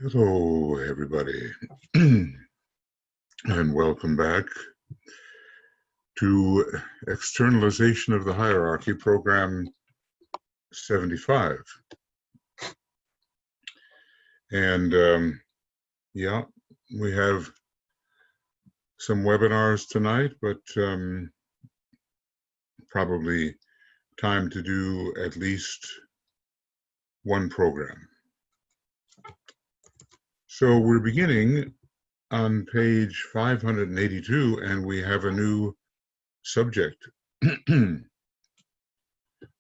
Hello, everybody, and welcome back to Externalization of the Hierarchy, Program 75. And yeah, we have some webinars tonight, but probably time to do at least one program. So we're beginning on page 582, and we have a new subject.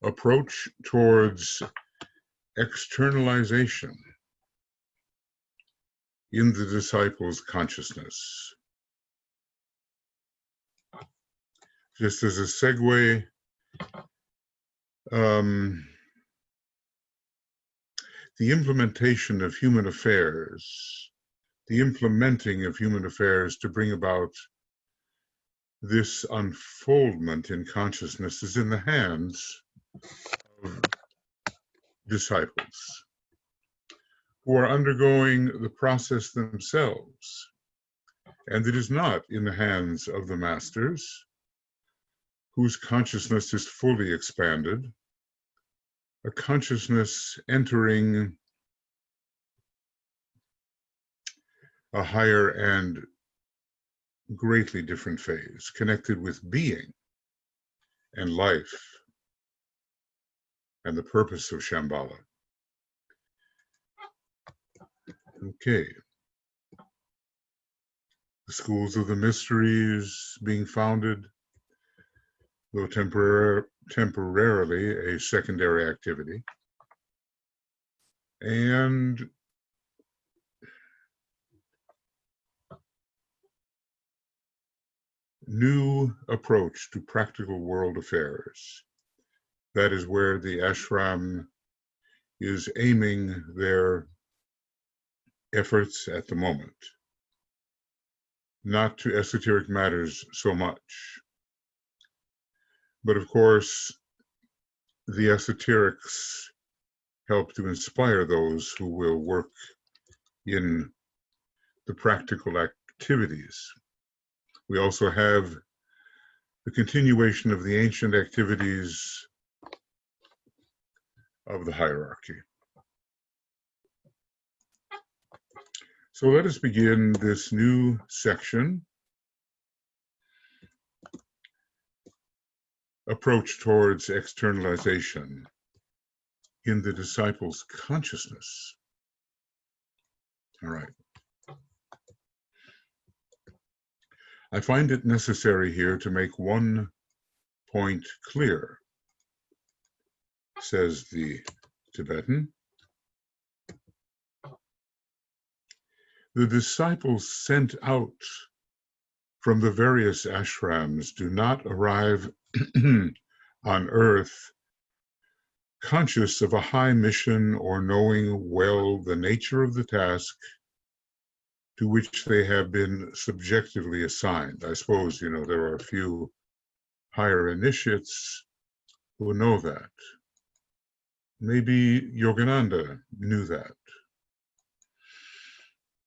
Approach towards externalization in the disciple's consciousness. Just as a segue, the implementation of human affairs, the implementing of human affairs to bring about this unfoldment in consciousness is in the hands of disciples who are undergoing the process themselves. And it is not in the hands of the masters, whose consciousness is fully expanded, a consciousness entering a higher and greatly different phase, connected with being and life and the purpose of Shambhala. Okay. The schools of the mysteries being founded, though temporarily a secondary activity, and new approach to practical world affairs. That is where the ashram is aiming their efforts at the moment, not to esoteric matters so much. But of course, the esoterics help to inspire those who will work in the practical activities. We also have the continuation of the ancient activities of the hierarchy. So let us begin this new section, approach towards externalization in the disciple's consciousness. All right. I find it necessary here to make one point clear, says the Tibetan. The disciples sent out from the various ashrams do not arrive on earth conscious of a high mission or knowing well the nature of the task to which they have been subjectively assigned. I suppose, there are a few higher initiates who know that. Maybe Yogananda knew that.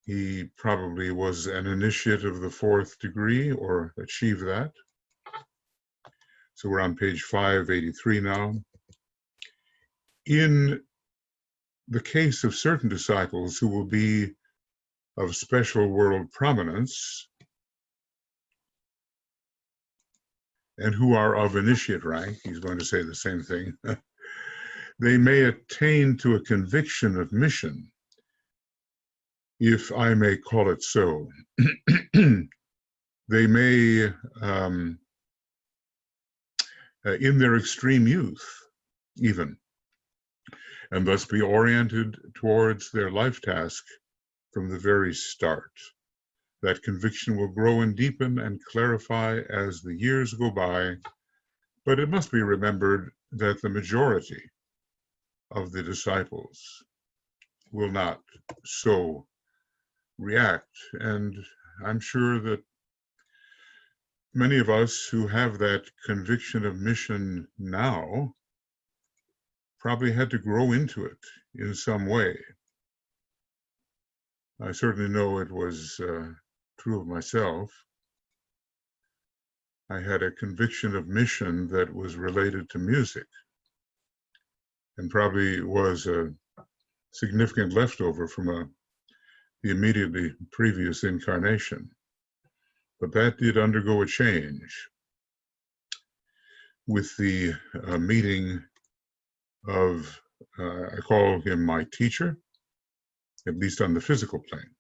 He probably was an initiate of the 4th degree or achieved that. So we're on page 583 now. In the case of certain disciples who will be of special world prominence and who are of initiate rank, he's going to say the same thing, they may attain to a conviction of mission, if I may call it so. They may, in their extreme youth, even, and thus be oriented towards their life task from the very start. That conviction will grow and deepen and clarify as the years go by, but it must be remembered that the majority of the disciples will not so react. And I'm sure that many of us who have that conviction of mission now probably had to grow into it in some way. I certainly know it was true of myself. I had a conviction of mission that was related to music, and probably was a significant leftover from the immediately previous incarnation. But that did undergo a change with the meeting of, I call him my teacher, at least on the physical plane.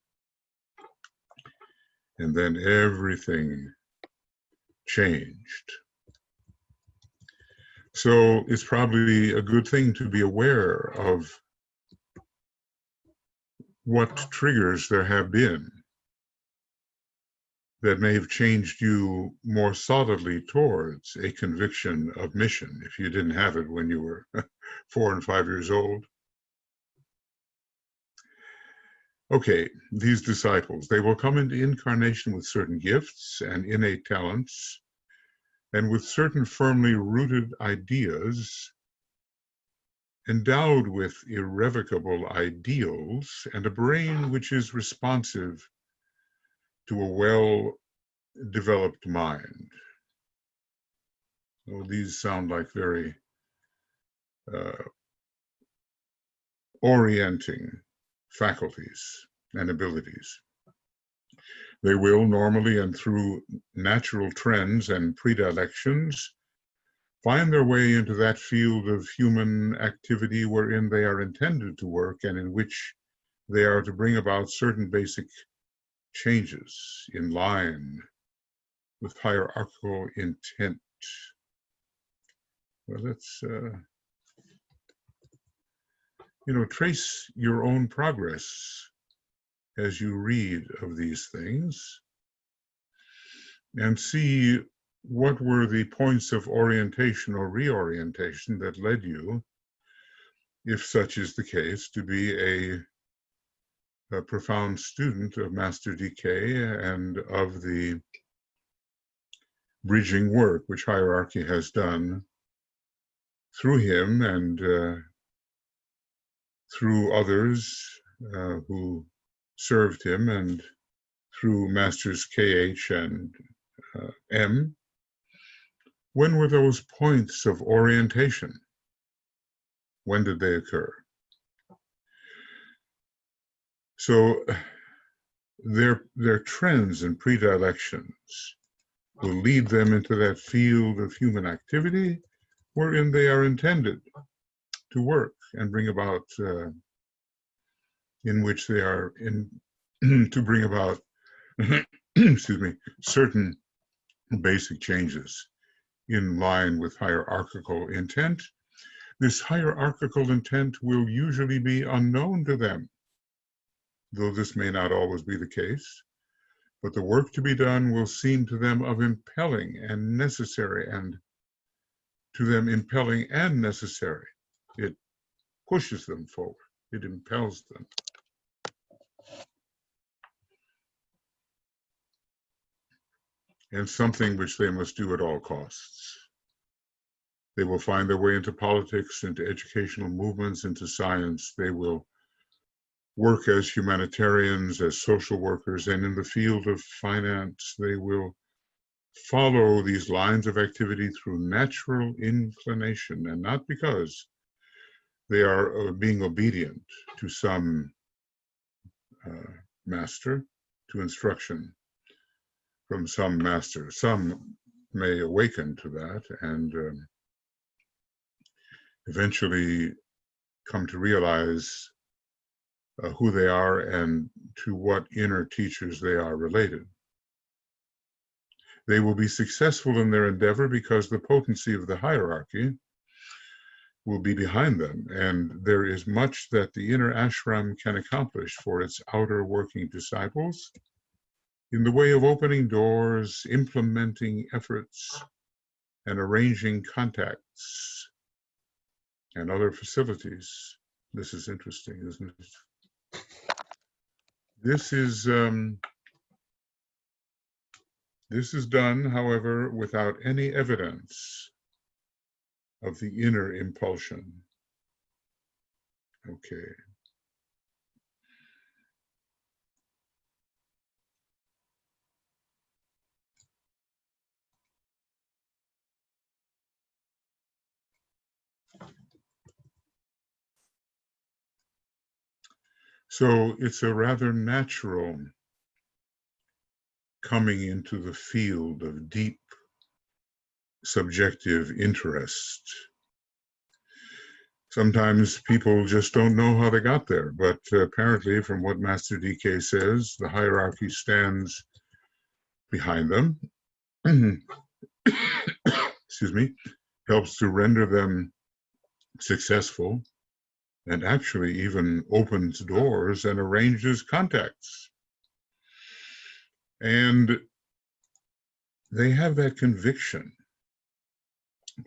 And then everything changed. So it's probably a good thing to be aware of what triggers there have been that may have changed you more solidly towards a conviction of mission if you didn't have it when you were 4 and 5 years old. Okay, these disciples, they will come into incarnation with certain gifts and innate talents and with certain firmly rooted ideas, endowed with irrevocable ideals and a brain which is responsive to a well-developed mind. Oh, these sound like very orienting faculties and abilities. They will normally and through natural trends and predilections find their way into that field of human activity wherein they are intended to work and in which they are to bring about certain basic changes in line with hierarchical intent. Well, let's, trace your own progress as you read of these things and see what were the points of orientation or reorientation that led you, if such is the case, to be a profound student of Master DK and of the bridging work which hierarchy has done through him and through others who served him, and through Masters KH and M. When were those points of orientation? When did they occur? So their trends and predilections will lead them into that field of human activity wherein they are intended to work and bring about, in which they are to bring about, excuse me, certain basic changes in line with hierarchical intent. This hierarchical intent will usually be unknown to them, though this may not always be the case, but the work to be done will seem to them of impelling and necessary, and to them impelling and necessary. It pushes them forward, it impels them. And something which they must do at all costs. They will find their way into politics, into educational movements, into science. They will work as humanitarians, as social workers, and in the field of finance, they will follow these lines of activity through natural inclination, and not because they are being obedient to some master, to instruction from some master. Some may awaken to that and eventually come to realize who they are and to what inner teachers they are related. They will be successful in their endeavor because the potency of the hierarchy will be behind them, and there is much that the inner ashram can accomplish for its outer working disciples in the way of opening doors, implementing efforts, and arranging contacts and other facilities. This is interesting, isn't it? This is done, however, without any evidence of the inner impulsion. Okay. So it's a rather natural coming into the field of deep subjective interest. Sometimes people just don't know how they got there, but apparently, from what Master DK says, the hierarchy stands behind them, excuse me, helps to render them successful, and actually even opens doors and arranges contacts. And they have that conviction,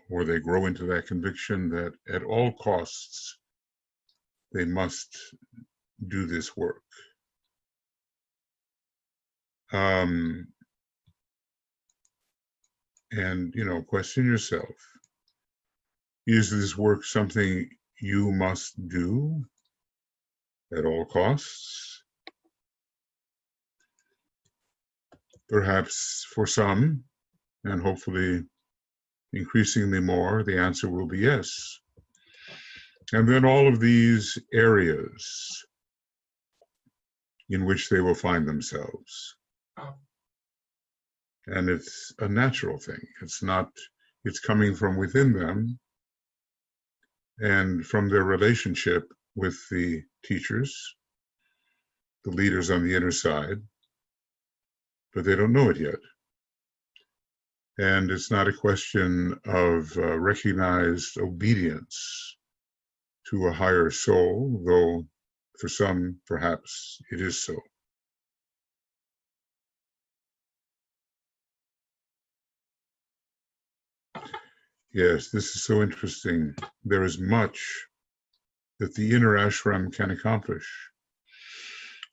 or they grow into that conviction, that at all costs they must do this work. And, question yourself, is this work something you must do at all costs? Perhaps for some, and hopefully increasingly more, the answer will be yes. And then all of these areas in which they will find themselves. And it's a natural thing. It's coming from within them and from their relationship with the teachers, the leaders on the inner side, but they don't know it yet. And it's not a question of recognized obedience to a higher soul, though for some, perhaps it is so. Yes, this is so interesting. There is much that the inner ashram can accomplish.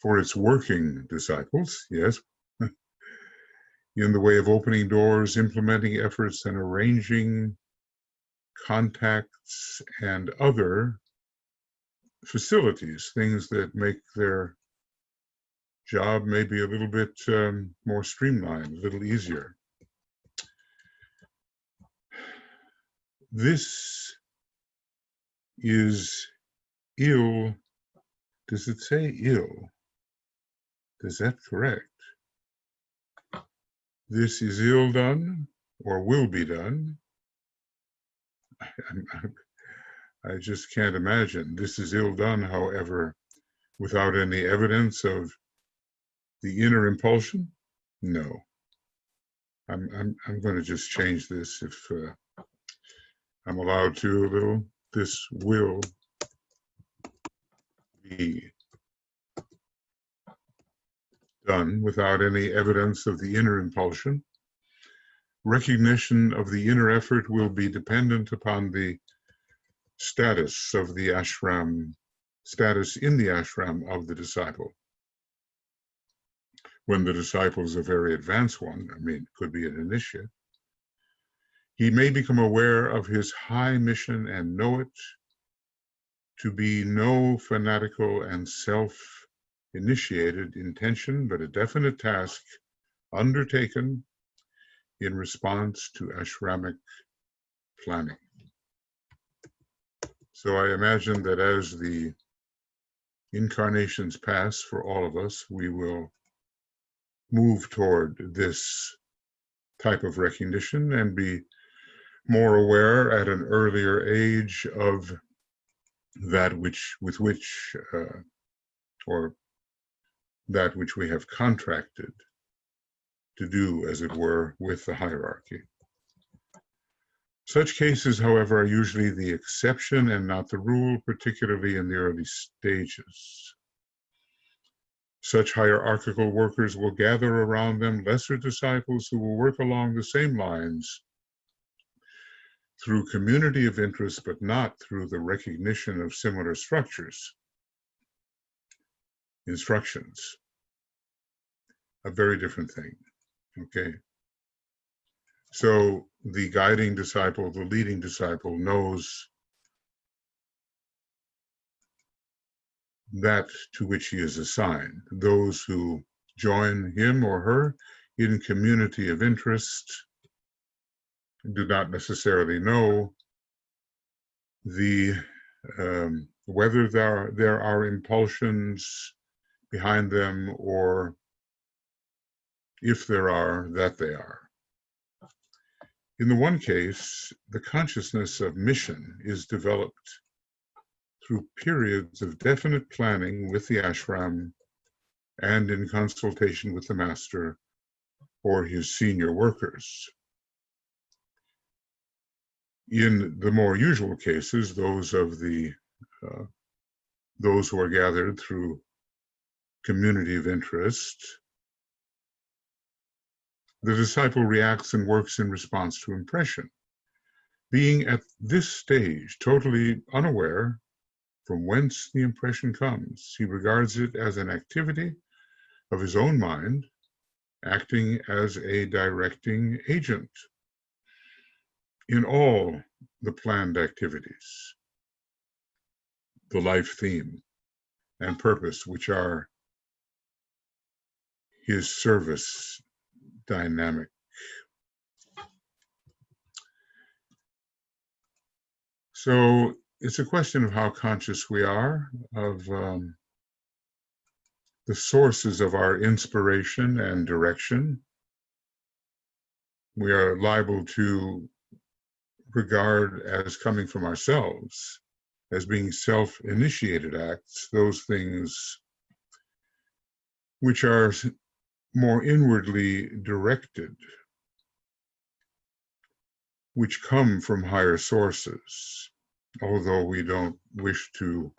For its working disciples, yes, in the way of opening doors, implementing efforts, and arranging contacts and other facilities, things that make their job maybe a little bit more streamlined, a little easier. This is ill. Does it say ill? Is that correct? This is ill done or will be done. I just can't imagine. This is ill done, however, without any evidence of the inner impulsion? No. I'm going to just change this if I'm allowed to a little. This will be done without any evidence of the inner impulsion. Recognition of the inner effort will be dependent upon the status of the ashram, status in the ashram of the disciple. When the disciple is a very advanced one, could be an initiate, he may become aware of his high mission and know it to be no fanatical and self-initiated intention, but a definite task undertaken in response to ashramic planning. So I imagine that as the incarnations pass for all of us, we will move toward this type of recognition and be more aware at an earlier age of that which we have contracted to do, as it were, with the hierarchy. Such cases, however, are usually the exception and not the rule, particularly in the early stages. Such hierarchical workers will gather around them lesser disciples who will work along the same lines through community of interest, but not through the recognition of similar structures. Instructions, a very different thing, okay? So the guiding disciple, the leading disciple knows that to which he is assigned. Those who join him or her in community of interest do not necessarily know the whether there are impulsions behind them, or if there are, that they are. In the one case, the consciousness of mission is developed through periods of definite planning with the ashram and in consultation with the master or his senior workers. In the more usual cases, those who are gathered through community of interest, the disciple reacts and works in response to impression. Being at this stage totally unaware from whence the impression comes, he regards it as an activity of his own mind, acting as a directing agent in all the planned activities, the life theme and purpose, which are his service dynamic. So it's a question of how conscious we are of the sources of our inspiration and direction. We are liable to regard as coming from ourselves, as being self-initiated acts, those things which are more inwardly directed, which come from higher sources, although we don't wish to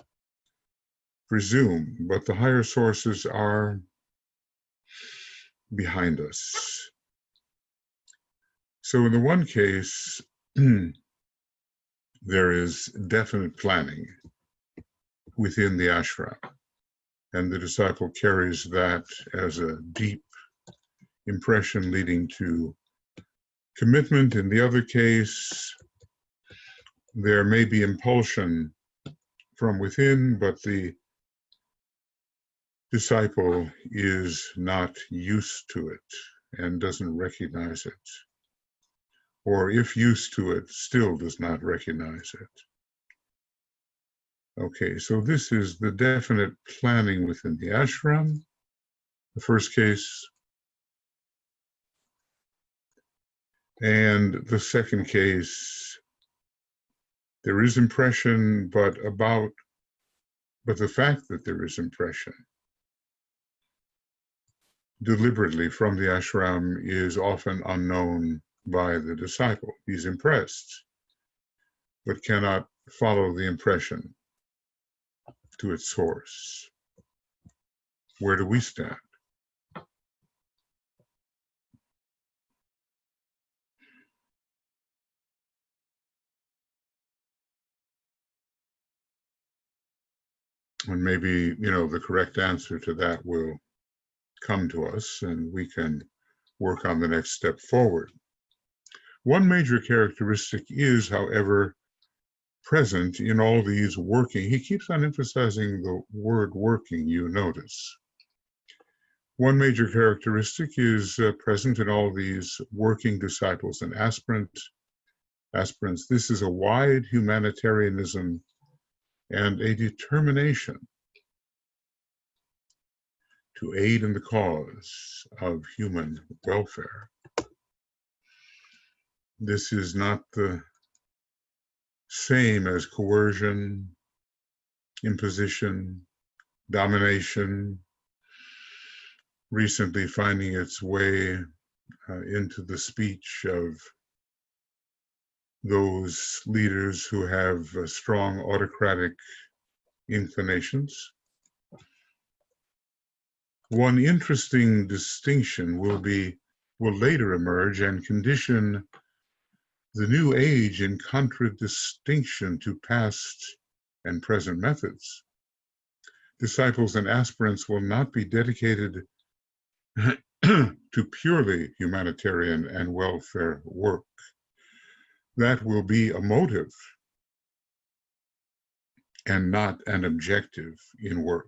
presume, but the higher sources are behind us. So in the one case, there is definite planning within the ashram, and the disciple carries that as a deep impression leading to commitment. In the other case, there may be impulsion from within, but the disciple is not used to it and doesn't recognize it, or if used to it, still does not recognize it. Okay, so this is the definite planning within the ashram, the first case. And the second case, there is impression, but the fact that there is impression deliberately from the ashram is often unknown by the disciple. He's impressed, but cannot follow the impression to its source. Where do we stand? And maybe, the correct answer to that will come to us and we can work on the next step forward. One major characteristic is, however, present in all these working. He keeps on emphasizing the word working, you notice. One major characteristic is present in all these working disciples and aspirants. This is a wide humanitarianism and a determination to aid in the cause of human welfare. This is not the same as coercion, imposition, domination, recently finding its way into the speech of those leaders who have strong autocratic inclinations. One interesting distinction will later emerge and condition the new age in contradistinction to past and present methods. Disciples and aspirants will not be dedicated to purely humanitarian and welfare work. That will be a motive and not an objective in work.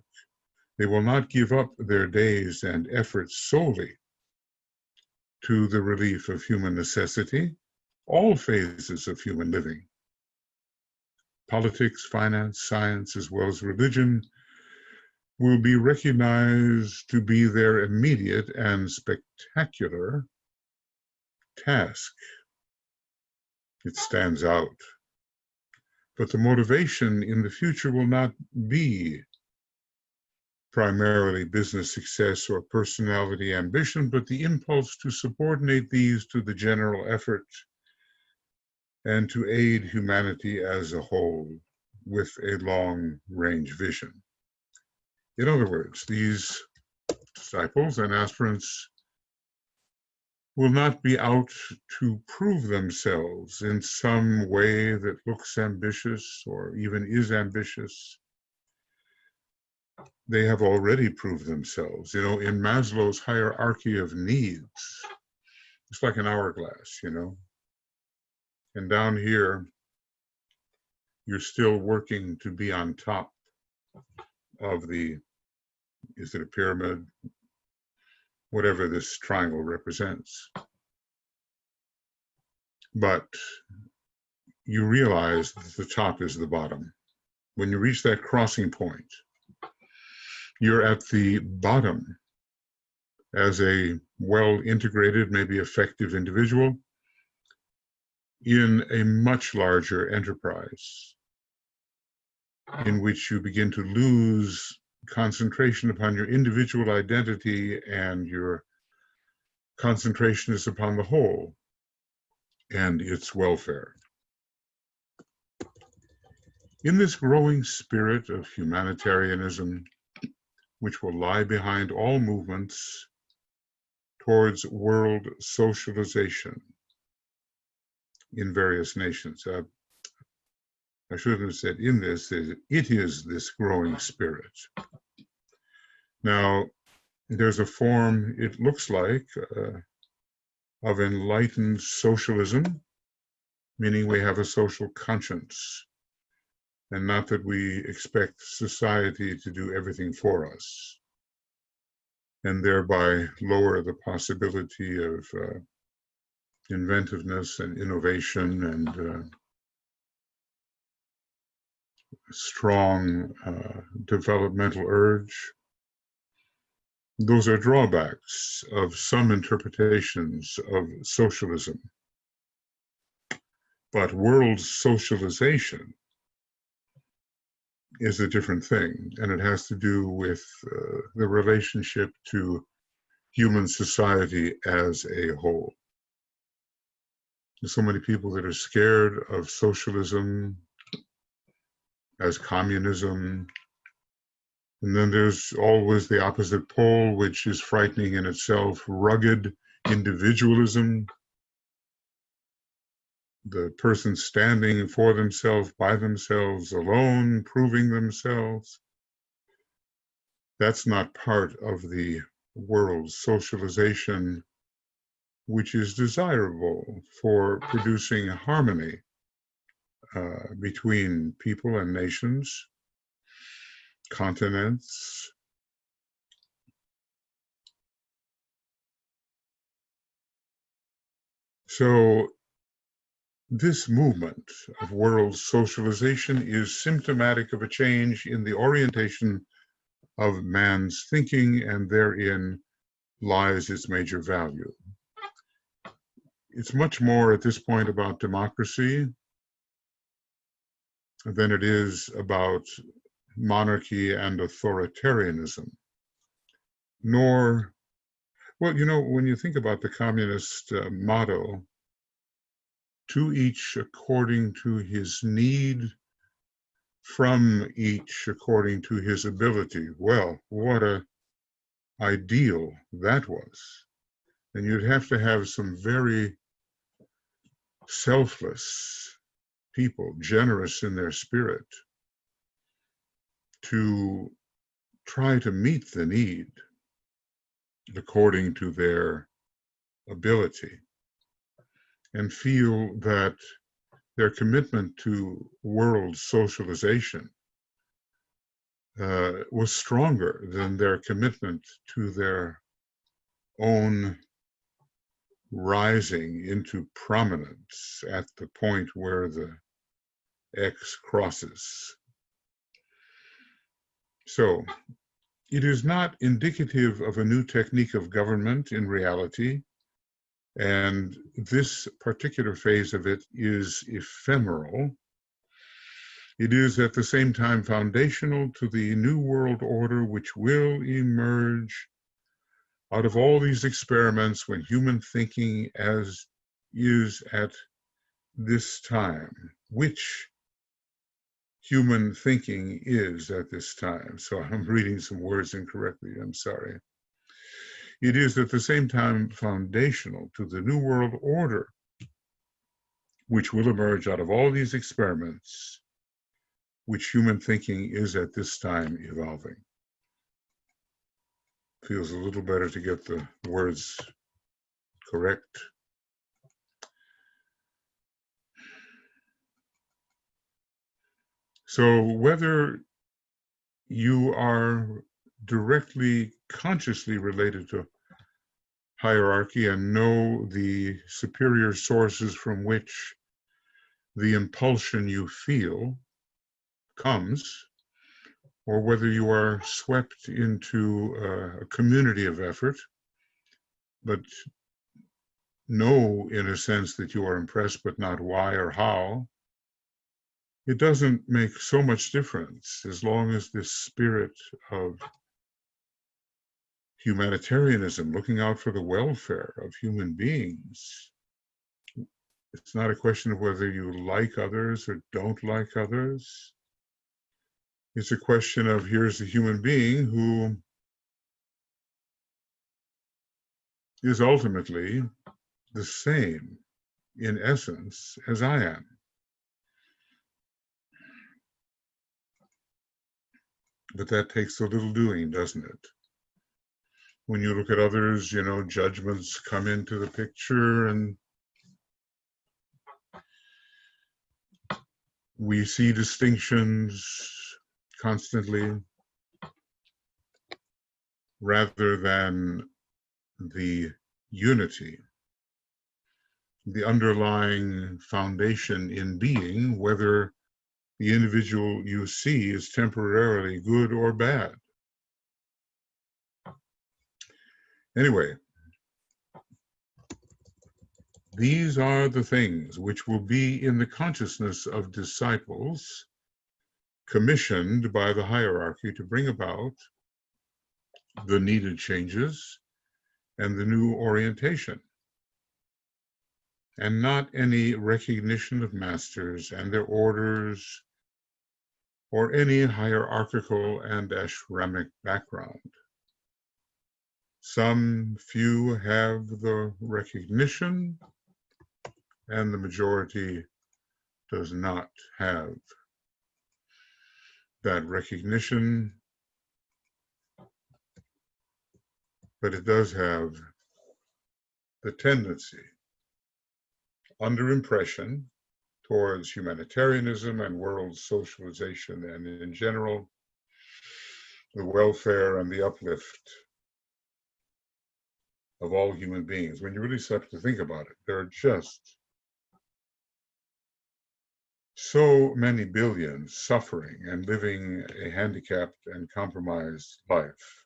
They will not give up their days and efforts solely to the relief of human necessity, all phases of human living politics, finance, science, as well as religion, will be recognized to be their immediate and spectacular task. It stands out. But the motivation in the future will not be primarily business success or personality ambition, but the impulse to subordinate these to the general effort and to aid humanity as a whole with a long-range vision. In other words, these disciples and aspirants will not be out to prove themselves in some way that looks ambitious or even is ambitious. They have already proved themselves. You know, in Maslow's hierarchy of needs, it's like an hourglass, you know. And down here, you're still working to be on top of the, is it a pyramid? Whatever this triangle represents. But you realize that the top is the bottom. When you reach that crossing point, you're at the bottom as a well-integrated, maybe effective individual in a much larger enterprise in which you begin to lose concentration upon your individual identity, and your concentration is upon the whole and its welfare. In this growing spirit of humanitarianism, which will lie behind all movements towards world socialization in various nations. I should have said in this, it is this growing spirit. Now, there's a form, it looks like, of enlightened socialism, meaning we have a social conscience, and not that we expect society to do everything for us, and thereby lower the possibility of inventiveness and innovation and strong developmental urge. Those are drawbacks of some interpretations of socialism. But world socialization is a different thing, and it has to do with the relationship to human society as a whole. There's so many people that are scared of socialism as communism. And then there's always the opposite pole, which is frightening in itself, rugged individualism. The person standing for themselves, by themselves, alone, proving themselves. That's not part of the world's socialization, which is desirable for producing harmony between people and nations, continents. So this movement of world socialization is symptomatic of a change in the orientation of man's thinking, and therein lies its major value. It's much more at this point about democracy than it is about monarchy and authoritarianism. Nor, well, you know, when you think about the communist motto, to each according to his need, from each according to his ability. Well, what a ideal that was. And you'd have to have some very selfless people, generous in their spirit, to try to meet the need according to their ability, and feel that their commitment to world socialization was stronger than their commitment to their own rising into prominence at the point where the X crosses. So it is not indicative of a new technique of government in reality, and this particular phase of it is ephemeral. It is at the same time foundational to the new world order which will emerge out of all these experiments when human thinking as is at this time, which human thinking is at this time. So I'm reading some words incorrectly, I'm sorry. It is at the same time foundational to the new world order, which will emerge out of all these experiments, which human thinking is at this time evolving. Feels a little better to get the words correct. So whether you are directly, consciously related to hierarchy and know the superior sources from which the impulsion you feel comes, or whether you are swept into a community of effort, but know in a sense that you are impressed but not why or how, it doesn't make so much difference as long as this spirit of humanitarianism, looking out for the welfare of human beings. It's not a question of whether you like others or don't like others. It's a question of here's a human being who is ultimately the same in essence as I am. But that takes a little doing, doesn't it? When you look at others, you know, judgments come into the picture and we see distinctions constantly rather than the unity, the underlying foundation in being, whether the individual you see is temporarily good or bad. Anyway, these are the things which will be in the consciousness of disciples commissioned by the hierarchy to bring about the needed changes and the new orientation, and not any recognition of masters and their orders or any hierarchical and ashramic background. Some few have the recognition, and the majority does not have that recognition, but it does have the tendency, under impression, towards humanitarianism and world socialization, and in general, the welfare and the uplift of all human beings. When you really start to think about it, there are just so many billions suffering and living a handicapped and compromised life.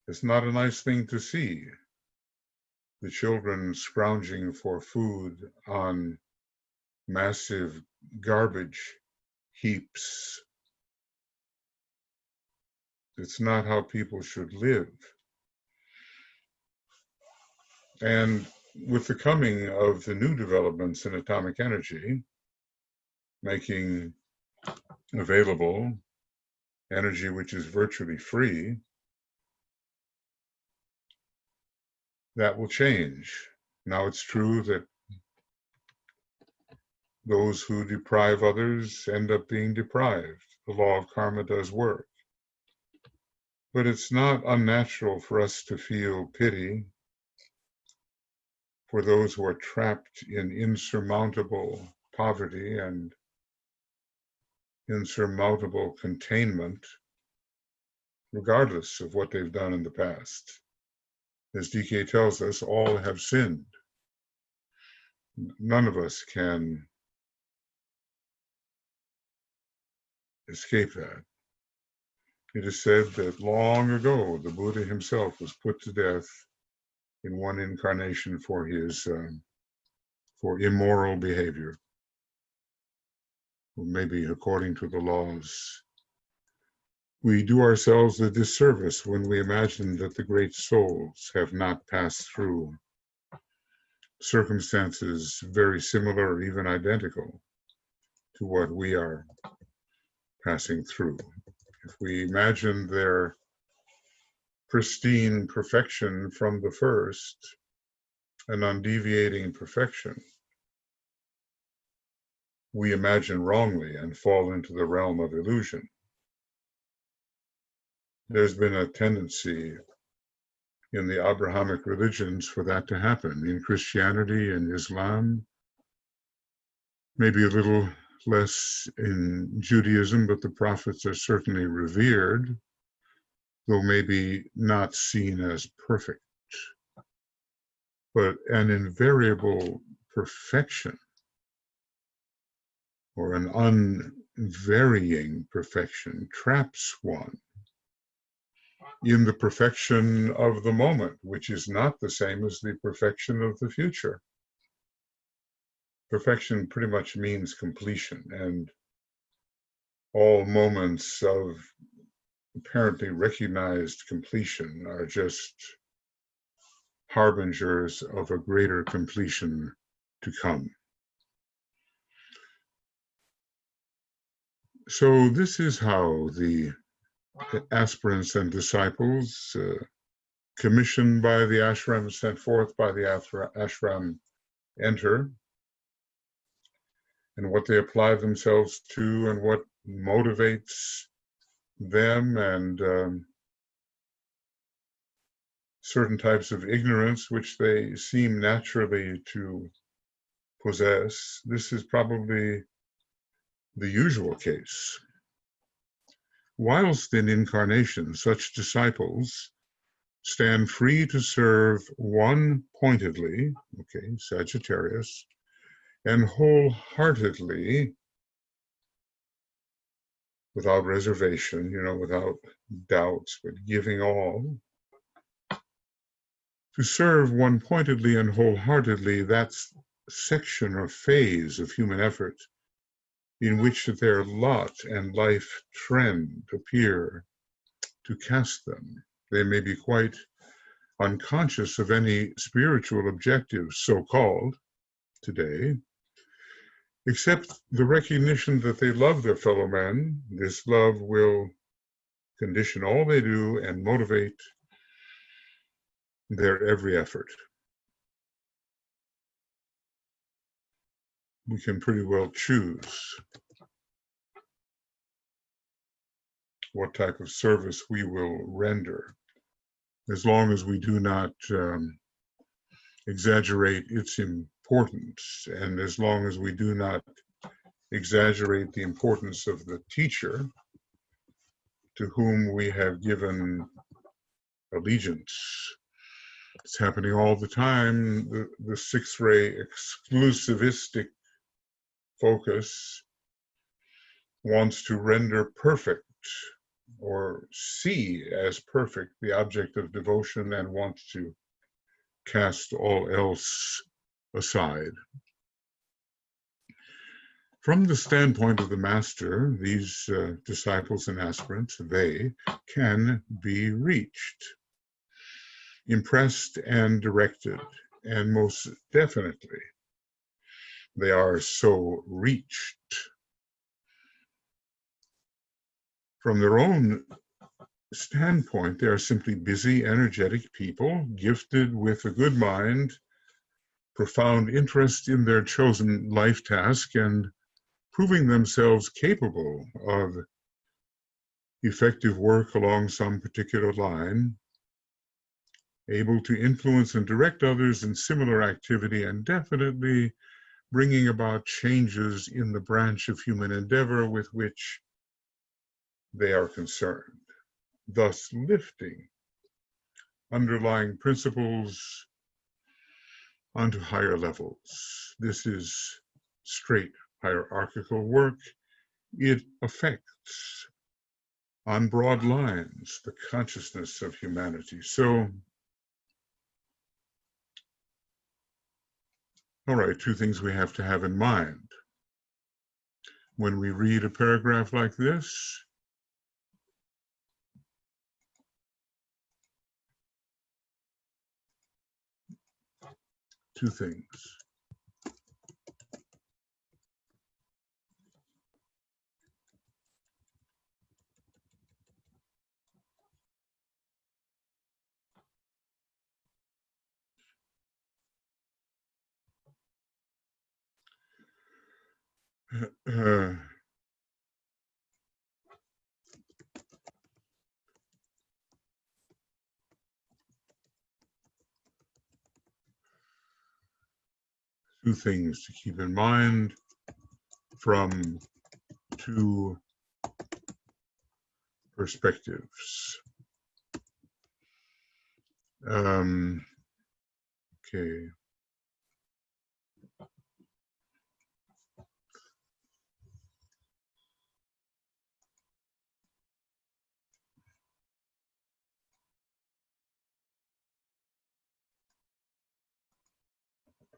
It's not a nice thing to see. The children scrounging for food on massive garbage heaps. It's not how people should live. And with the coming of the new developments in atomic energy, making available energy which is virtually free, that will change. Now it's true that those who deprive others end up being deprived. The law of karma does work. But it's not unnatural for us to feel pity for those who are trapped in insurmountable poverty and insurmountable containment, regardless of what they've done in the past. As DK tells us, all have sinned. None of us can escape that. It is said that long ago, the Buddha himself was put to death in one incarnation for his for immoral behavior, or maybe according to the laws. We do ourselves a disservice when we imagine that the great souls have not passed through circumstances very similar or even identical to what we are passing through. If we imagine their pristine perfection from the first, an undeviating perfection, we imagine wrongly and fall into the realm of illusion. There's been a tendency in the Abrahamic religions for that to happen. In Christianity and Islam, maybe a little less in Judaism, but the prophets are certainly revered, though maybe not seen as perfect. But an invariable perfection, or an unvarying perfection, traps one in the perfection of the moment, which is not the same as the perfection of the future. Perfection pretty much means completion, and all moments of apparently recognized completion are just harbingers of a greater completion to come. So this is how the aspirants and disciples commissioned by the ashram, sent forth by the ashram, enter, and what they apply themselves to and what motivates them, and certain types of ignorance which they seem naturally to possess. This is probably the usual case. Whilst in incarnation, such disciples stand free to serve one pointedly, okay, Sagittarius, and wholeheartedly, without reservation, without doubts, but giving all. To serve one pointedly and wholeheartedly, that's section or phase of human effort in which their lot and life trend appear to cast them. They may be quite unconscious of any spiritual objectives, so-called, today, except the recognition that they love their fellow men. This love will condition all they do and motivate their every effort. We can pretty well choose what type of service we will render, as long as we do not exaggerate its importance, and as long as we do not exaggerate the importance of the teacher to whom we have given allegiance. It's happening all the time. The sixth-ray exclusivistic focus wants to render perfect, or see as perfect, the object of devotion, and wants to cast all else aside. From the standpoint of the master, these disciples and aspirants, they can be reached, impressed and directed, and most definitely they are so reached. From their own standpoint, they are simply busy, energetic people, gifted with a good mind, profound interest in their chosen life task, and proving themselves capable of effective work along some particular line, able to influence and direct others in similar activity, and definitely bringing about changes in the branch of human endeavor with which they are concerned, thus lifting underlying principles onto higher levels. This is straight hierarchical work. It affects rests on broad lines, the consciousness of humanity. So, all right, two things we have to have in mind. When we read a paragraph like this, two things. Two things to keep in mind from two perspectives. Okay.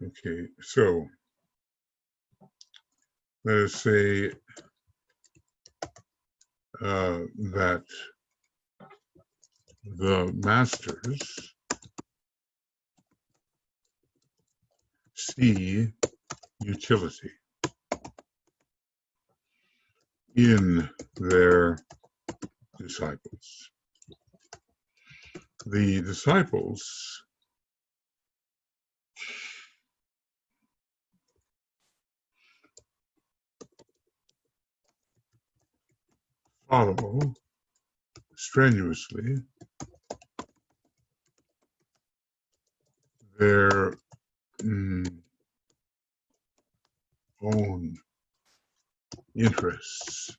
Okay, so let us say that the masters see utility in their disciples. The disciples follow strenuously their own interests.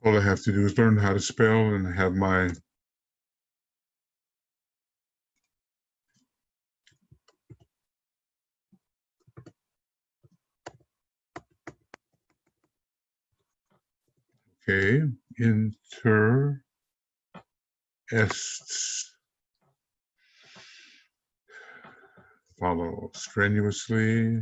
All I have to do is learn how to spell and have my interests follow strenuously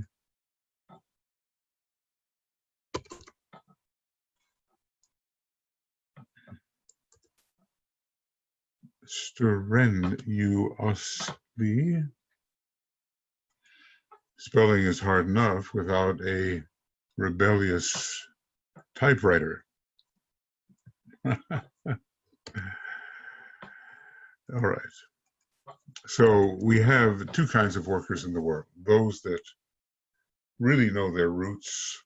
strenuously. Spelling is hard enough without a rebellious typewriter. All right. So we have two kinds of workers in the world. Those that really know their roots.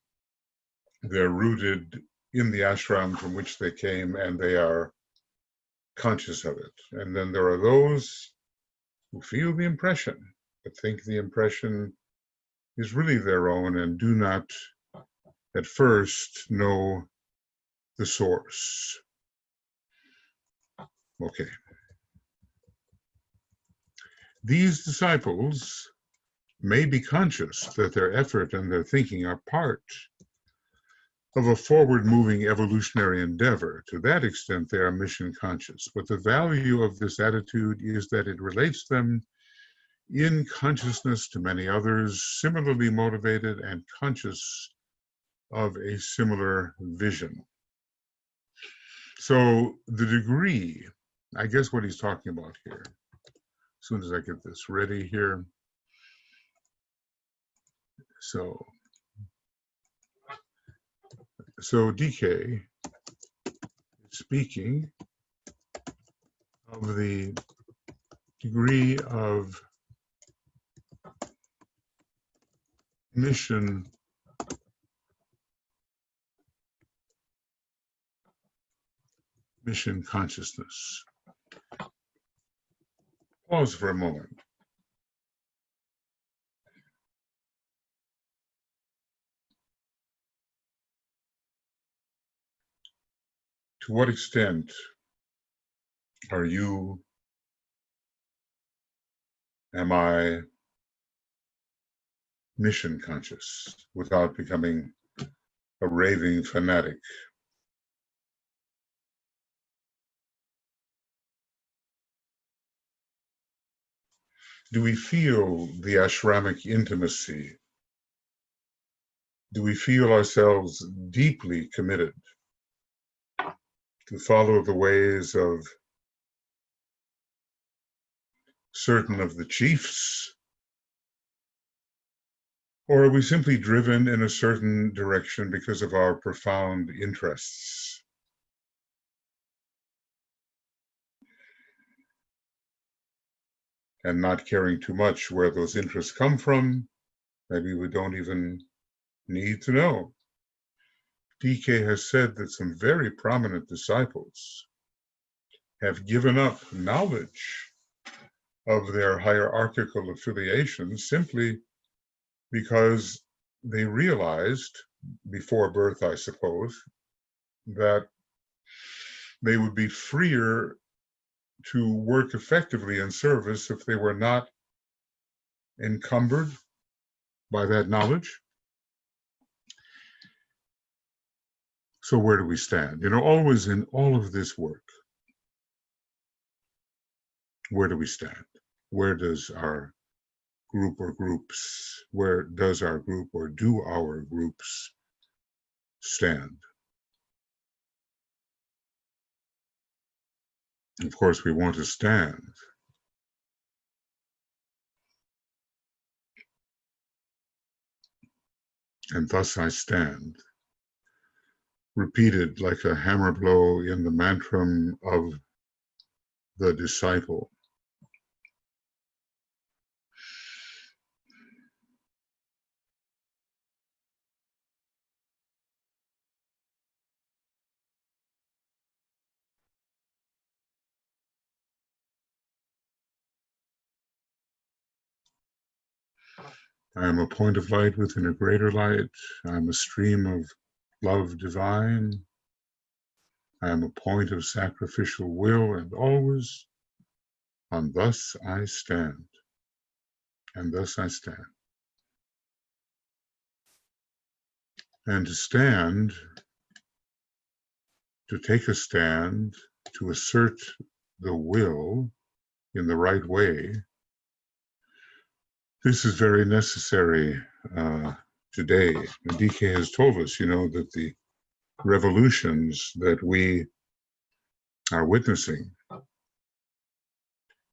They're rooted in the ashram from which they came, and they are conscious of it. And then there are those who feel the impression, but think the impression is really their own and do not at first know the source. Okay. These disciples may be conscious that their effort and their thinking are part of a forward-moving evolutionary endeavor. To that extent, they are mission conscious. But the value of this attitude is that it relates them in consciousness to many others, similarly motivated and conscious of a similar vision. So the degree, I guess what he's talking about here, as soon as I get this ready here. So DK is speaking of the degree of mission consciousness. Pause for a moment. To what extent are you, am I, mission conscious without becoming a raving fanatic. Do we feel the ashramic intimacy? Do we feel ourselves deeply committed to follow the ways of certain of the chiefs? Or are we simply driven in a certain direction because of our profound interests? And not caring too much where those interests come from, maybe we don't even need to know. DK has said that some very prominent disciples have given up knowledge of their hierarchical affiliations simply because they realized, before birth, I suppose, that they would be freer to work effectively in service if they were not encumbered by that knowledge. So where do we stand? You know, always in all of this work, where do we stand? Where does our group or groups, where does our group or do our groups stand? Of course, we want to stand. And thus I stand, repeated like a hammer blow in the mantram of the disciple. I am a point of light within a greater light. I am a stream of love divine. I am a point of sacrificial will, and always on thus I stand. And thus I stand. And to stand, to take a stand, to assert the will in the right way, this is very necessary today. DK has told us, you know, that the revolutions that we are witnessing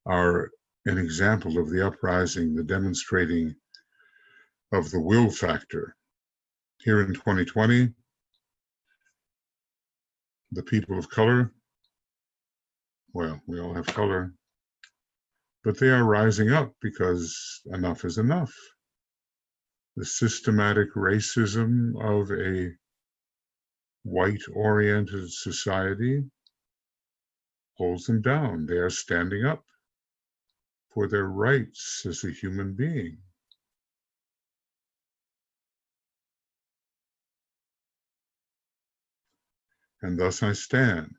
are an example of the uprising, the demonstrating of the will factor. Here in 2020, the people of color, well, we all have color, but they are rising up because enough is enough. The systematic racism of a white-oriented society holds them down. They are standing up for their rights as a human being. And thus I stand.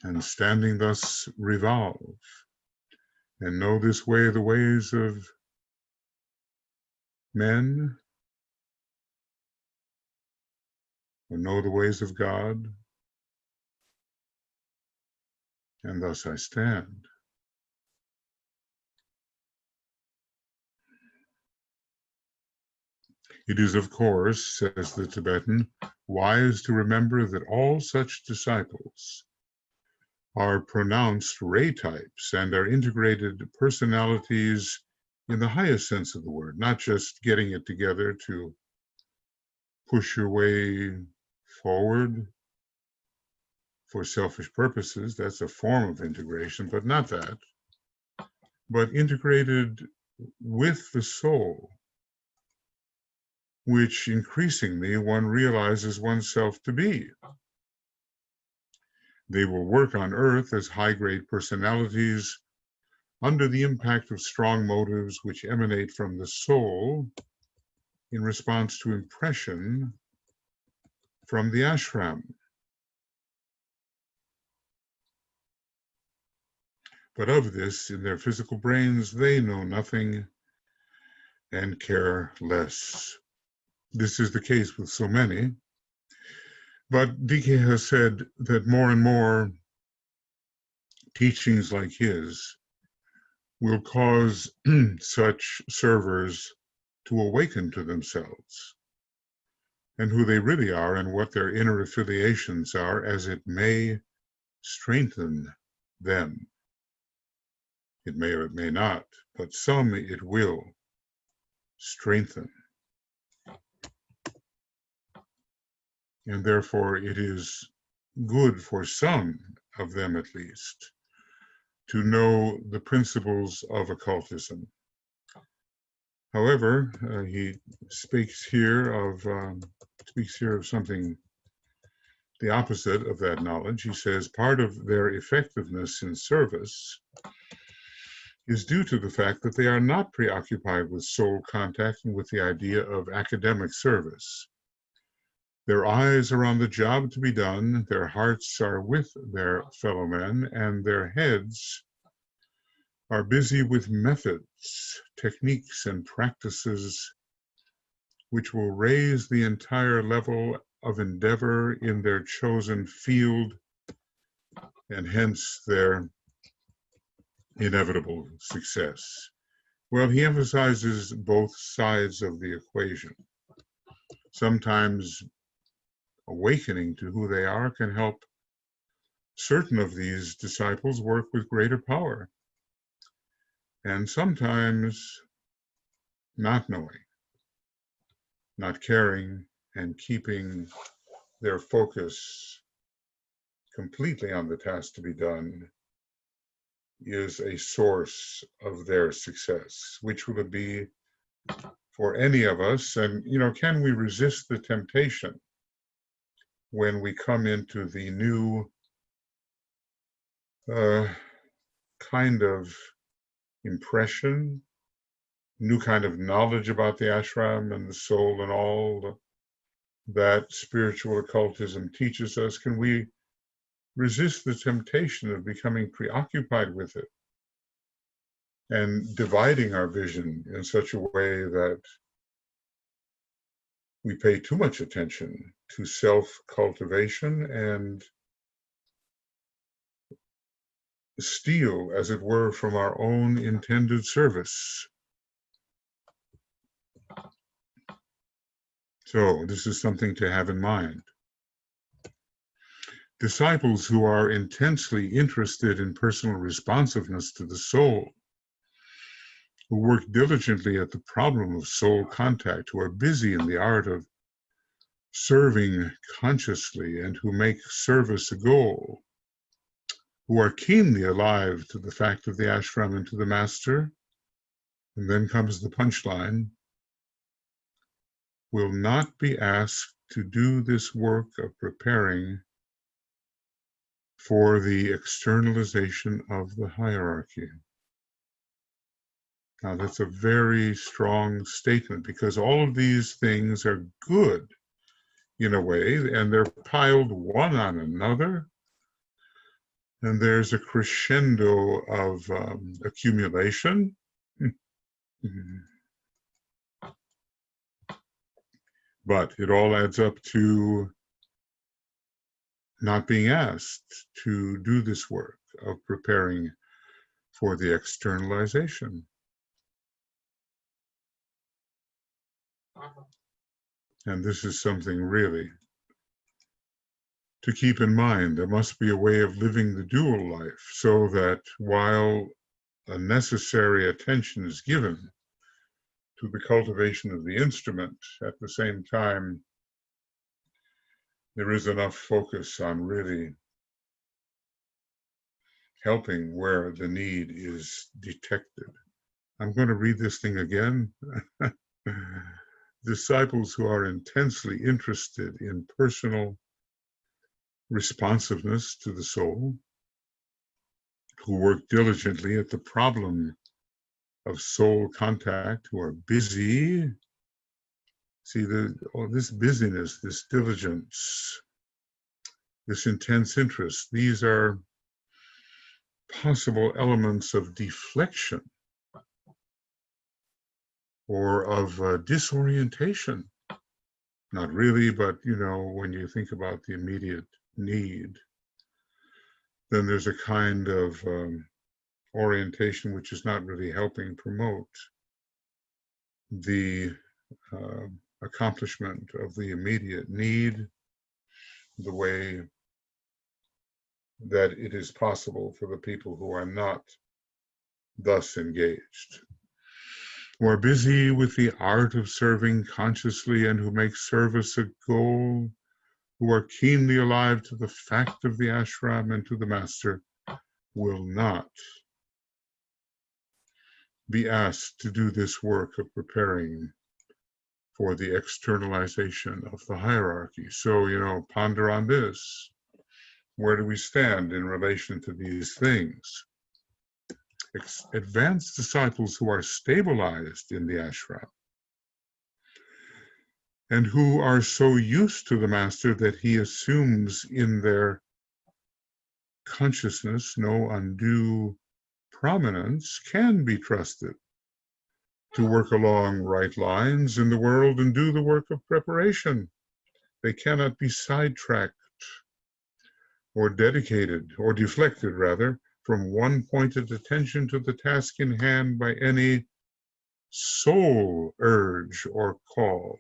And standing thus revolve, and know this way the ways of men, or know the ways of God, and thus I stand. It is, of course, says the Tibetan, wise to remember that all such disciples are pronounced ray types and are integrated personalities in the highest sense of the word, not just getting it together to push your way forward for selfish purposes. That's a form of integration, but not that. But integrated with the soul, which increasingly one realizes oneself to be. They will work on earth as high-grade personalities under the impact of strong motives which emanate from the soul in response to impression from the ashram. But of this, in their physical brains, they know nothing and care less. This is the case with so many. But DK has said that more and more teachings like his will cause such servers to awaken to themselves and who they really are and what their inner affiliations are, as it may strengthen them. It may or it may not, but some it will strengthen. And therefore it is good for some of them at least to know the principles of occultism. However, he speaks here of something the opposite of that knowledge. He says part of their effectiveness in service is due to the fact that they are not preoccupied with soul contact and with the idea of academic service. Their eyes are on the job to be done, their hearts are with their fellow men, and their heads are busy with methods, techniques, and practices which will raise the entire level of endeavor in their chosen field, and hence their inevitable success. Well, he emphasizes both sides of the equation. Sometimes awakening to who they are can help certain of these disciples work with greater power. And sometimes not knowing, not caring, and keeping their focus completely on the task to be done is a source of their success. Which will it be for any of us? And, can we resist the temptation when we come into the new kind of impression, new kind of knowledge about the ashram and the soul and all that spiritual occultism teaches us? Can we resist the temptation of becoming preoccupied with it and dividing our vision in such a way that we pay too much attention to self-cultivation and steal, as it were, from our own intended service? So this is something to have in mind. Disciples who are intensely interested in personal responsiveness to the soul, who work diligently at the problem of soul contact, who are busy in the art of serving consciously, and who make service a goal, who are keenly alive to the fact of the ashram and to the master, and then comes the punchline, will not be asked to do this work of preparing for the externalization of the hierarchy. Now, that's a very strong statement, because all of these things are good in a way, and they're piled one on another, and there's a crescendo of accumulation. But it all adds up to not being asked to do this work of preparing for the externalization. And this is something really to keep in mind. There must be a way of living the dual life, so that while a necessary attention is given to the cultivation of the instrument, at the same time, there is enough focus on really helping where the need is detected. I'm going to read this thing again. Disciples who are intensely interested in personal responsiveness to the soul, who work diligently at the problem of soul contact, who are busy. See, this busyness, this diligence, this intense interest, these are possible elements of deflection or of disorientation. Not really, but when you think about the immediate need, then there's a kind of orientation which is not really helping promote the accomplishment of the immediate need the way that it is possible for the people who are not thus engaged, who are busy with the art of serving consciously and who make service a goal, who are keenly alive to the fact of the ashram and to the master, will not be asked to do this work of preparing for the externalization of the hierarchy. So, ponder on this. Where do we stand in relation to these things? Advanced disciples who are stabilized in the ashram and who are so used to the master that he assumes in their consciousness no undue prominence can be trusted to work along right lines in the world and do the work of preparation. They cannot be sidetracked or dedicated, or deflected rather, from one pointed attention to the task in hand by any soul urge or call.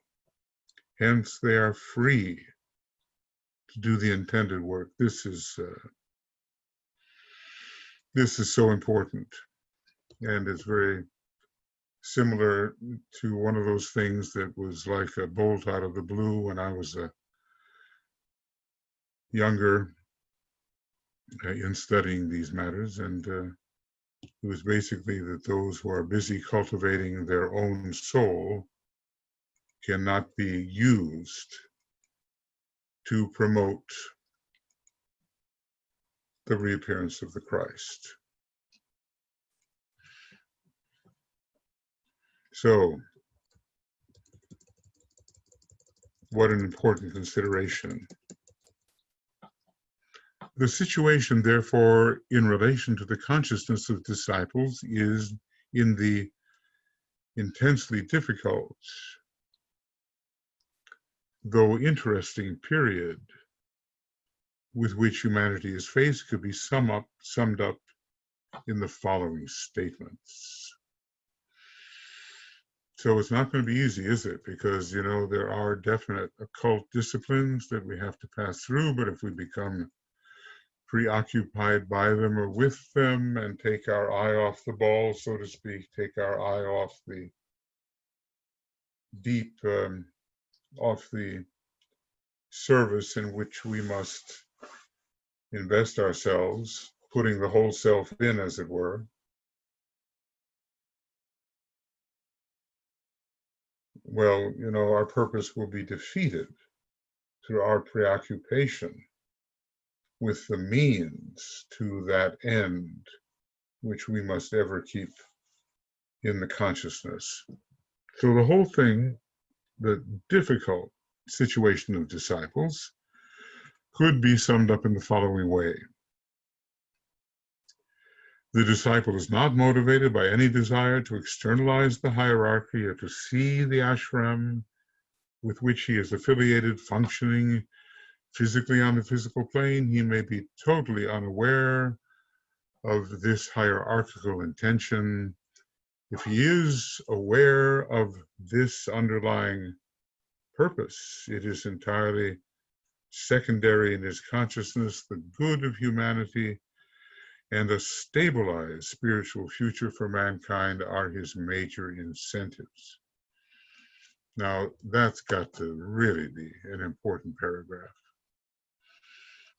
Hence, they are free to do the intended work. This is so important, and it's very similar to one of those things that was like a bolt out of the blue when I was younger in studying these matters, and it was basically that those who are busy cultivating their own soul cannot be used to promote the reappearance of the Christ. So, what an important consideration. The situation, therefore, in relation to the consciousness of disciples is in the intensely difficult, though interesting period with which humanity is faced could be summed up in the following statements. So it's not going to be easy, is it? Because, there are definite occult disciplines that we have to pass through, but if we become preoccupied by them or with them and take our eye off the ball, so to speak, take our eye off the deep, off the service in which we must invest ourselves, putting the whole self in, as it were, well, our purpose will be defeated through our preoccupation with the means to that end, which we must ever keep in the consciousness. So the whole thing, the difficult situation of disciples, could be summed up in the following way. The disciple is not motivated by any desire to externalize the hierarchy or to see the ashram with which he is affiliated functioning physically on the physical plane. He may be totally unaware of this hierarchical intention. If he is aware of this underlying purpose, it is entirely secondary in his consciousness. The good of humanity and a stabilized spiritual future for mankind are his major incentives. Now, that's got to really be an important paragraph.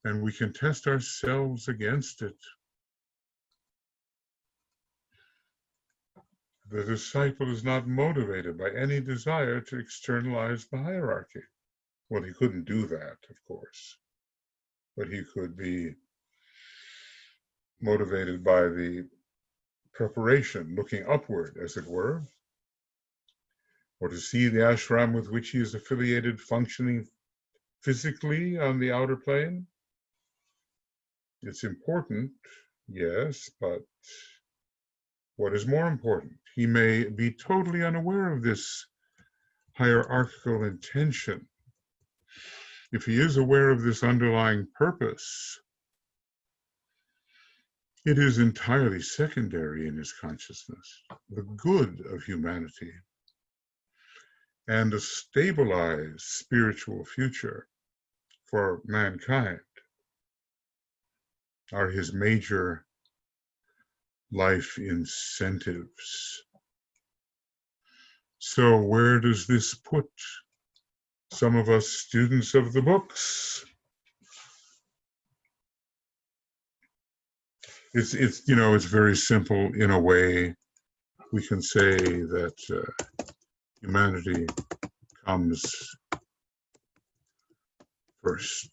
And we can test ourselves against it. The disciple is not motivated by any desire to externalize the hierarchy. Well, he couldn't do that, of course, but he could be motivated by the preparation, looking upward, as it were, or to see the ashram with which he is affiliated functioning physically on the outer plane. It's important Yes, but what is more important? He may be totally unaware of this hierarchical intention. If he is aware of this underlying purpose, it is entirely secondary in his consciousness. The good of humanity and a stabilized spiritual future for mankind are his major life incentives. So where does this put some of us students of the books? It's very simple in a way. We can say that humanity comes first.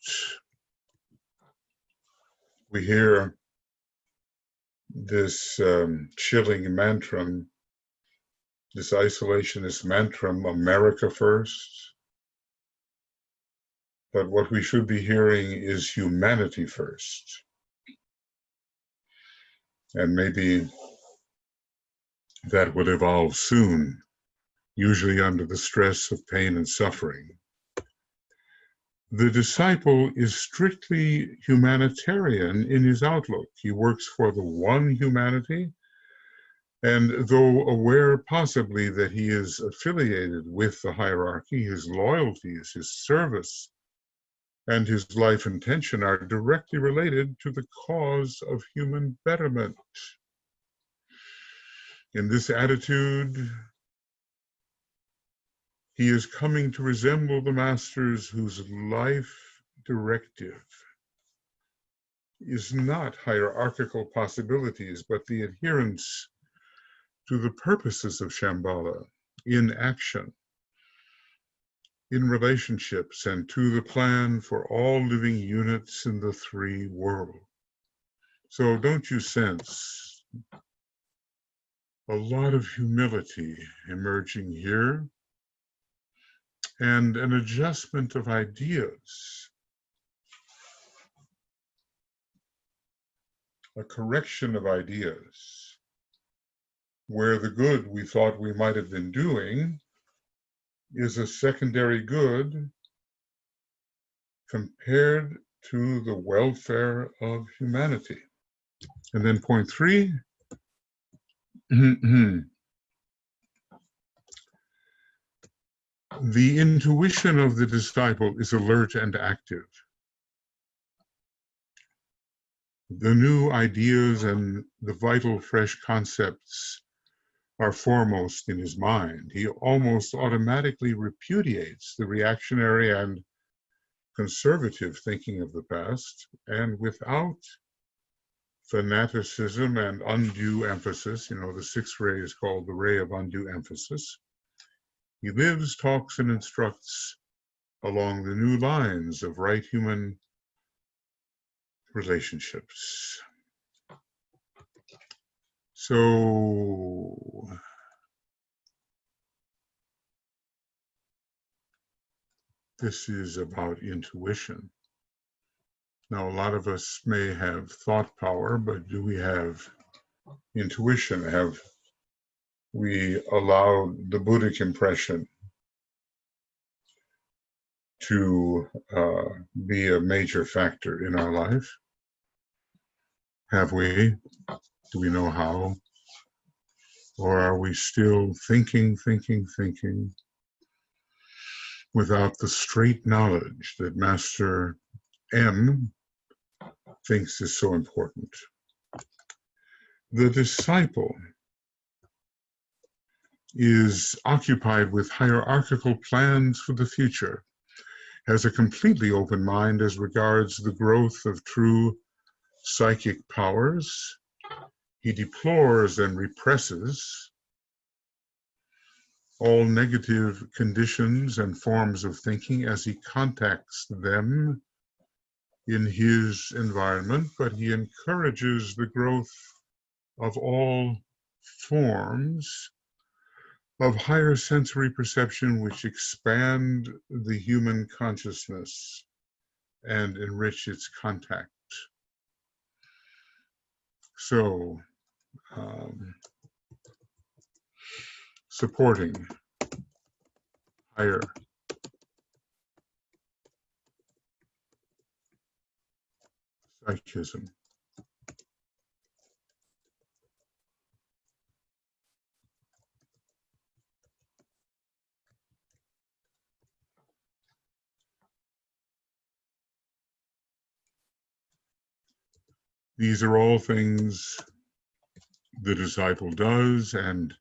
We hear this chilling mantra, this isolationist mantra, America first. But what we should be hearing is humanity first. And maybe that will evolve soon, usually under the stress of pain and suffering. The disciple is strictly humanitarian in his outlook. He works for the one humanity, and though aware possibly that he is affiliated with the hierarchy, his loyalties, his service, and his life intention are directly related to the cause of human betterment. In this attitude, he is coming to resemble the masters whose life directive is not hierarchical possibilities, but the adherence to the purposes of Shambhala in action, in relationships, and to the plan for all living units in the three worlds. So don't you sense a lot of humility emerging here and an adjustment of ideas, a correction of ideas, where the good we thought we might have been doing is a secondary good compared to the welfare of humanity. And then point 3, the intuition of the disciple is alert and active. The new ideas and the vital fresh concepts are foremost in his mind. He almost automatically repudiates the reactionary and conservative thinking of the past, and without fanaticism and undue emphasis, the sixth ray is called the ray of undue emphasis, he lives, talks, and instructs along the new lines of right human relationships. So this is about intuition. Now, a lot of us may have thought power, but do we have intuition? Have we allowed the Buddhic impression to be a major factor in our life? Have we? Do we know how? Or are we still thinking, without the straight knowledge that Master M thinks is so important? The disciple is occupied with hierarchical plans for the future, has a completely open mind as regards the growth of true psychic powers. He deplores and represses all negative conditions and forms of thinking as he contacts them in his environment, but he encourages the growth of all forms of higher sensory perception which expand the human consciousness and enrich its contact. So, supporting higher psychism. These are all things the disciple does and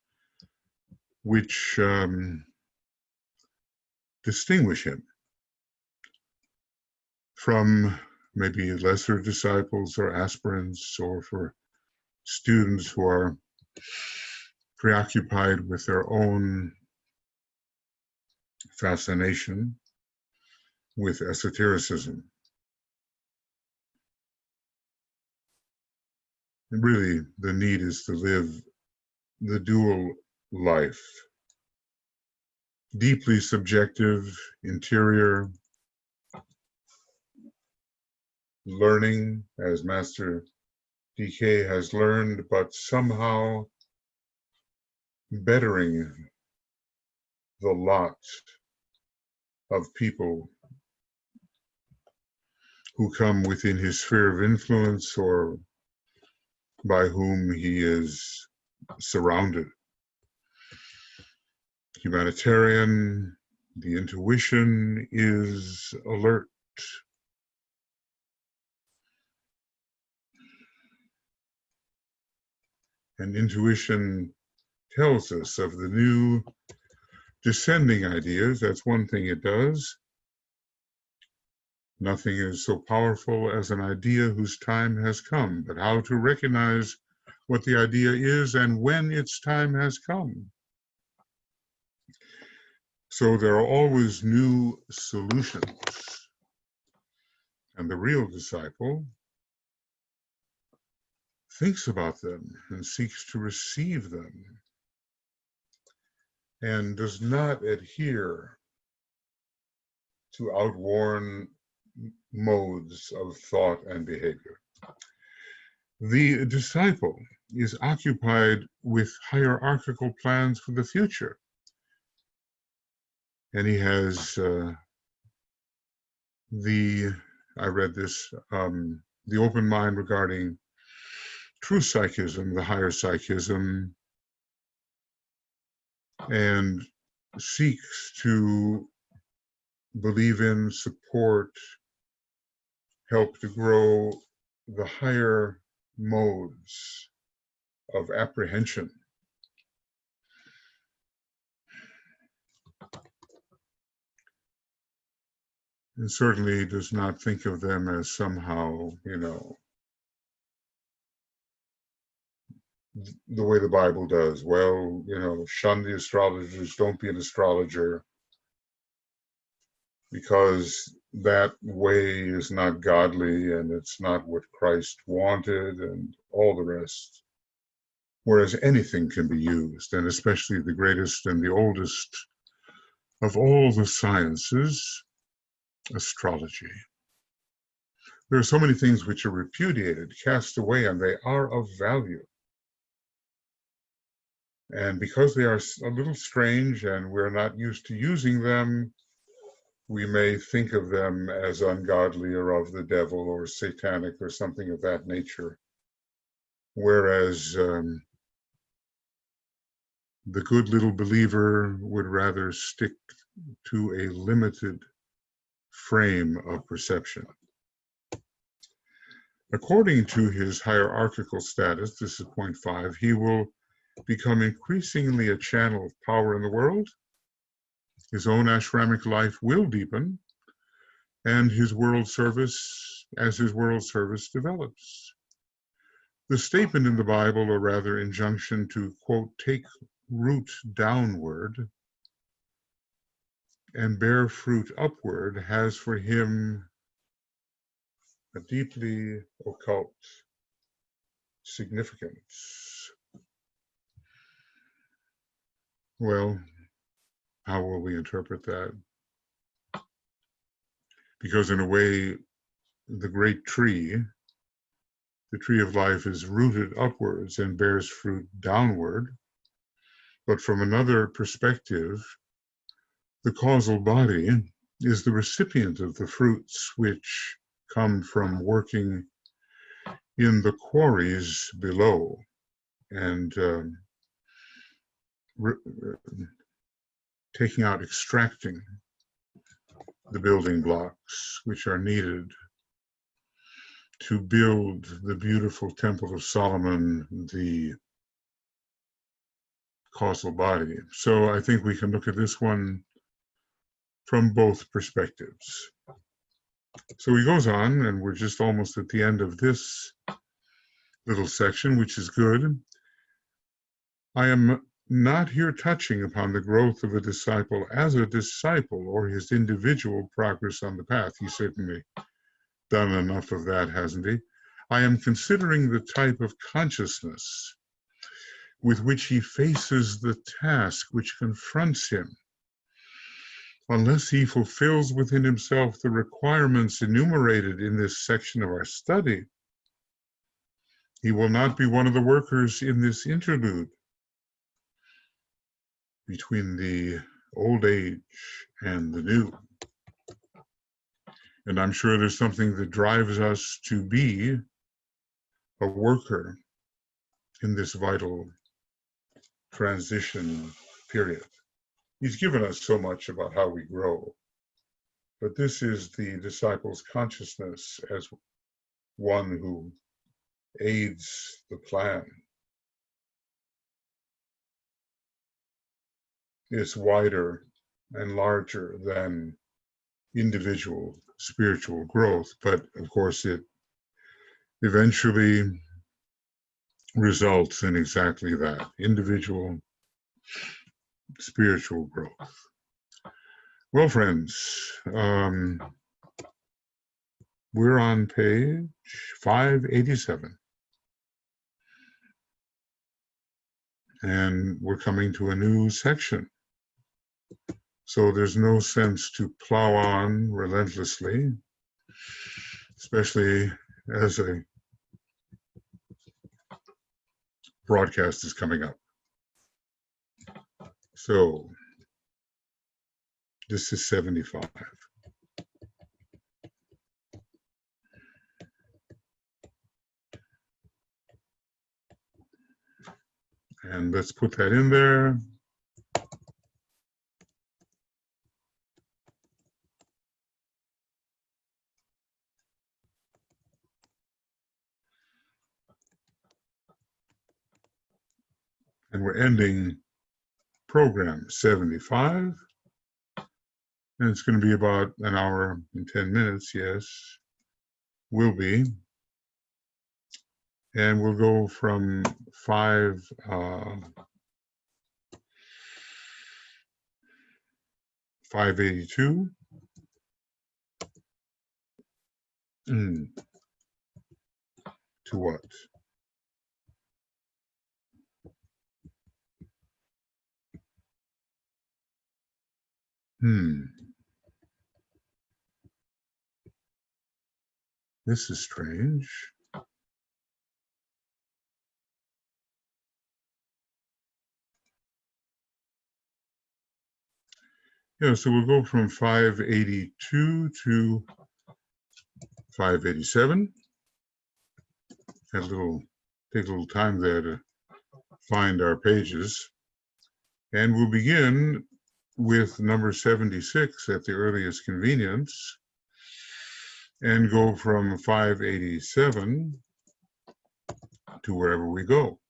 which distinguish him from maybe lesser disciples or aspirants, or for students who are preoccupied with their own fascination with esotericism. And really, the need is to live the dual life, deeply subjective, interior, learning as Master DK has learned, but somehow bettering the lot of people who come within his sphere of influence or by whom he is surrounded. Humanitarian, the intuition is alert. And intuition tells us of the new descending ideas. That's one thing it does. Nothing is so powerful as an idea whose time has come, but how to recognize what the idea is and when its time has come. So there are always new solutions. And the real disciple thinks about them and seeks to receive them and does not adhere to outworn modes of thought and behavior. The disciple is occupied with hierarchical plans for the future. And he has I read this, the open mind regarding true psychism, the higher psychism, and seeks to believe in, support, help to grow the higher modes of apprehension. And certainly does not think of them as somehow, the way the Bible does. Well, shun the astrologers, don't be an astrologer, because that way is not godly and it's not what Christ wanted and all the rest. Whereas anything can be used, and especially the greatest and the oldest of all the sciences, astrology. There are so many things which are repudiated, cast away, and they are of value. And because they are a little strange and we're not used to using them, we may think of them as ungodly or of the devil or satanic or something of that nature. Whereas the good little believer would rather stick to a limited frame of perception. According to his hierarchical status, this is point 5, he will become increasingly a channel of power in the world. His own ashramic life will deepen, and his world service develops. The statement in the Bible, or rather injunction to, quote, take root downward and bear fruit upward, has for him a deeply occult significance. Well, how will we interpret that? Because in a way, the great tree, The tree of life is rooted upwards and bears fruit downward. But from another perspective, the causal body is the recipient of the fruits which come from working in the quarries below and extracting the building blocks which are needed to build the beautiful Temple of Solomon, the causal body. So I think we can look at this one from both perspectives. So he goes on, and we're just almost at the end of this little section, which is good. I am not here touching upon the growth of a disciple as a disciple or his individual progress on the path. He's certainly done enough of that, hasn't he? I am considering the type of consciousness with which he faces the task which confronts him. Unless he fulfills within himself the requirements enumerated in this section of our study, he will not be one of the workers in this interlude between the old age and the new. And I'm sure there's something that drives us to be a worker in this vital transition period. He's given us so much about how we grow, but this is the disciple's consciousness as one who aids the plan. Is wider and larger than individual spiritual growth, but of course it eventually results in exactly that, individual spiritual growth. Well, friends, we're on page 587. And we're coming to a new section. So there's no sense to plow on relentlessly, especially as a broadcast is coming up. So this is 75. And let's put that in there. And we're ending program 75. And it's going to be about an hour and 10 minutes, yes, will be. And we'll go from 582 to what? This is strange. Yeah, so we'll go from 582 to 587. Take a little time there to find our pages. And we'll begin with number 76 at the earliest convenience and go from 587 to wherever we go.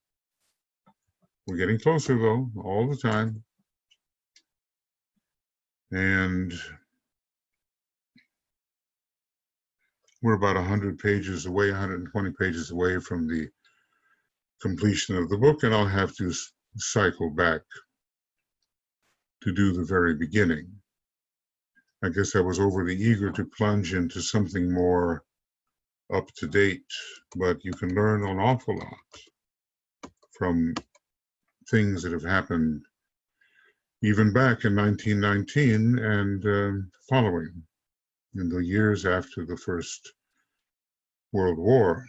We're getting closer though, all the time. And we're about 100 pages away, 120 pages away from the completion of the book, and I'll have to cycle back to do the very beginning. I guess I was overly eager to plunge into something more up to date, but you can learn an awful lot from things that have happened even back in 1919 and following, in the years after the First World War.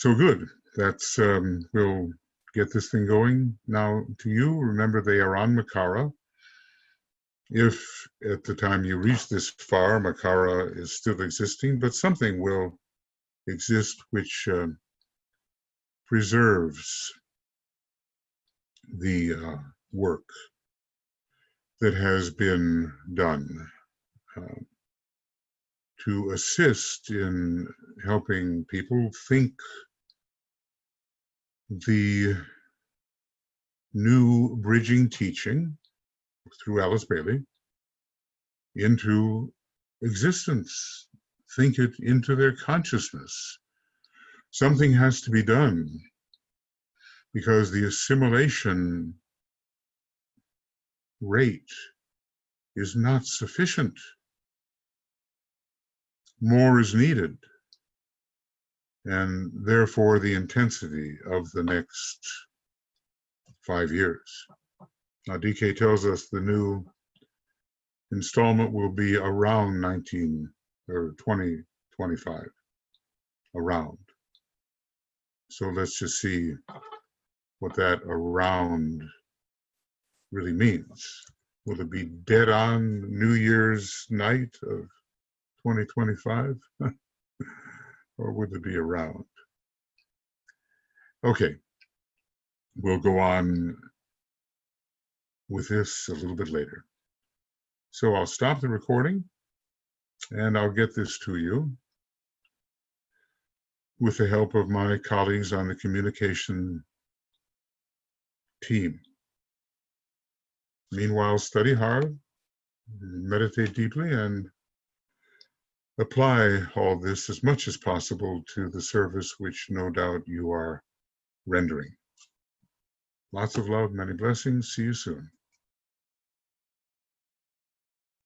So good. That's we'll get this thing going now to you. Remember, they are on Makara. If at the time you reach this far, Makara is still existing, but something will exist which preserves the work that has been done to assist in helping people think the new bridging teaching through Alice Bailey into existence, think it into their consciousness. Something has to be done because the assimilation rate is not sufficient. More is needed, and therefore the intensity of the next 5 years. Now, DK tells us the new installment will be around 2025, around. So let's just see what that around really means. Will it be dead on New Year's night of 2025? Or would it be around? Okay, we'll go on with this a little bit later. So I'll stop the recording and I'll get this to you with the help of my colleagues on the communication team. Meanwhile, study hard, meditate deeply, and apply all this as much as possible to the service which no doubt you are rendering. Lots of love, many blessings. See you soon.